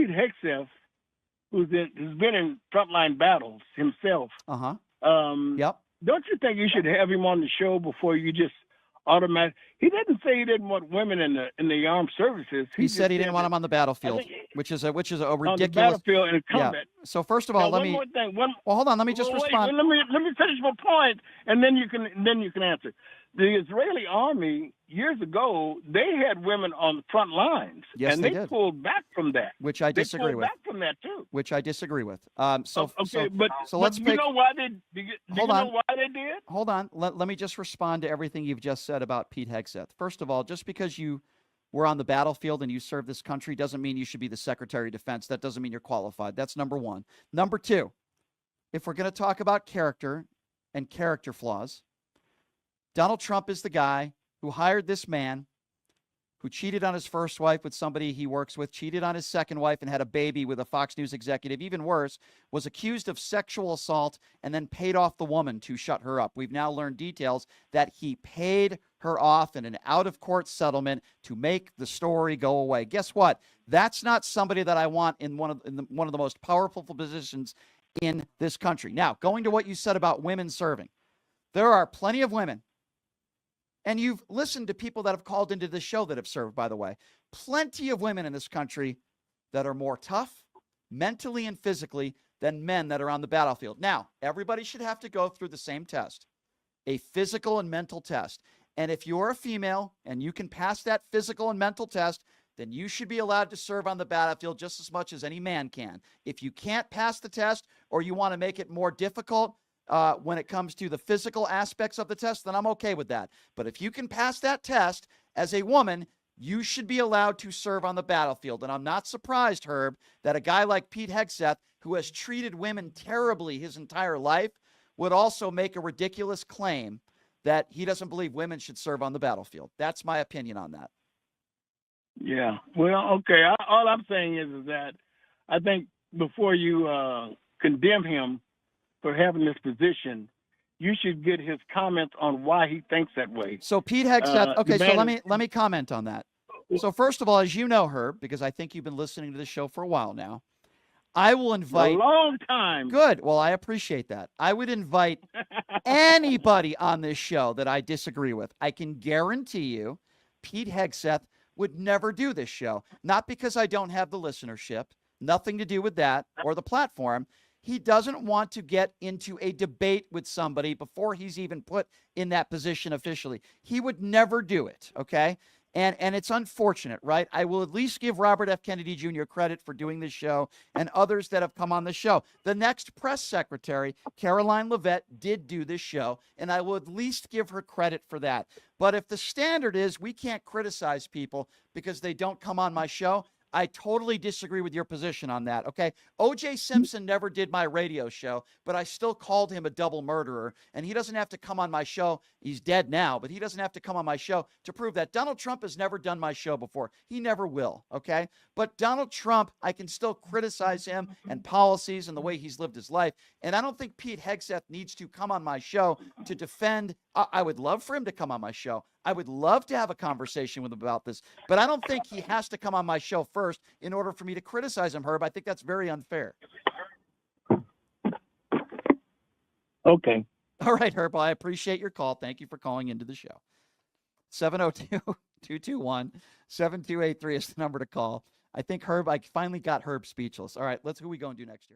Pete Hegseth, who's been in frontline battles himself. Yep. Don't you think you should have him on the show before you just automatic? He didn't say he didn't want women in the armed services. He said he didn't want them on the battlefield, which is a ridiculous. On the battlefield in combat. Yeah. So first of all, now, one more thing. Well, hold on. Let me just respond. Let me finish my point, and then you can answer. The Israeli army years ago, they had women on the front lines, yes, and they did. Pulled back from that. Which I disagree with. Back from that too. Which I disagree with. So let's. You know why they? Do you know why they did? Hold on. Let me just respond to everything you've just said about Pete Hegseth. First of all, just because you were on the battlefield and you served this country doesn't mean you should be the Secretary of Defense. That doesn't mean you're qualified. That's number one. Number two, if we're going to talk about character and character flaws, Donald Trump is the guy who hired this man who cheated on his first wife with somebody he works with, cheated on his second wife, and had a baby with a Fox News executive. Even worse, was accused of sexual assault and then paid off the woman to shut her up. We've now learned details that he paid her off in an out-of-court settlement to make the story go away. Guess what? That's not somebody that I want in one of the most powerful positions in this country. Now, going to what you said about women serving, there are plenty of women. And you've listened to people that have called into this show that have served, by the way. Plenty of women in this country that are more tough, mentally and physically, than men that are on the battlefield. Now, everybody should have to go through the same test, a physical and mental test. And if you're a female and you can pass that physical and mental test, then you should be allowed to serve on the battlefield just as much as any man can. If you can't pass the test or you want to make it more difficult, when it comes to the physical aspects of the test, then I'm okay with that. But if you can pass that test as a woman, you should be allowed to serve on the battlefield. And I'm not surprised, Herb, that a guy like Pete Hegseth, who has treated women terribly his entire life, would also make a ridiculous claim that he doesn't believe women should serve on the battlefield. That's my opinion on that. Yeah. Well, okay. All I'm saying is that I think before you condemn him for having this position, you should get his comments on why he thinks that way. So Pete Hegseth, okay, so let me comment on that. So first of all, as you know, Herb, because I think you've been listening to the show for a while now, I will invite... A long time. Good. Well, I appreciate that. I would invite anybody on this show that I disagree with. I can guarantee you Pete Hegseth would never do this show. Not because I don't have the listenership, nothing to do with that or the platform. He doesn't want to get into a debate with somebody before he's even put in that position officially. He would never do it, okay? And it's unfortunate, right? I will at least give Robert F. Kennedy Jr. credit for doing this show and others that have come on the show. The next press secretary, Caroline Leavitt, did do this show, and I will at least give her credit for that. But if the standard is we can't criticize people because they don't come on my show, I totally disagree with your position on that, okay? O.J. Simpson never did my radio show, but I still called him a double murderer, and he doesn't have to come on my show. He's dead now, but he doesn't have to come on my show to prove that. Donald Trump has never done my show before. He never will, okay? But Donald Trump, I can still criticize him and policies and the way he's lived his life, and I don't think Pete Hegseth needs to come on my show to defend. I would love for him to come on my show. I would love to have a conversation with him about this, but I don't think he has to come on my show first in order for me to criticize him, Herb. I think that's very unfair. Okay. All right, Herb. I appreciate your call. Thank you for calling into the show. 702-221-7283 is the number to call. I think Herb, I finally got Herb speechless. All right, who are we going to do next here?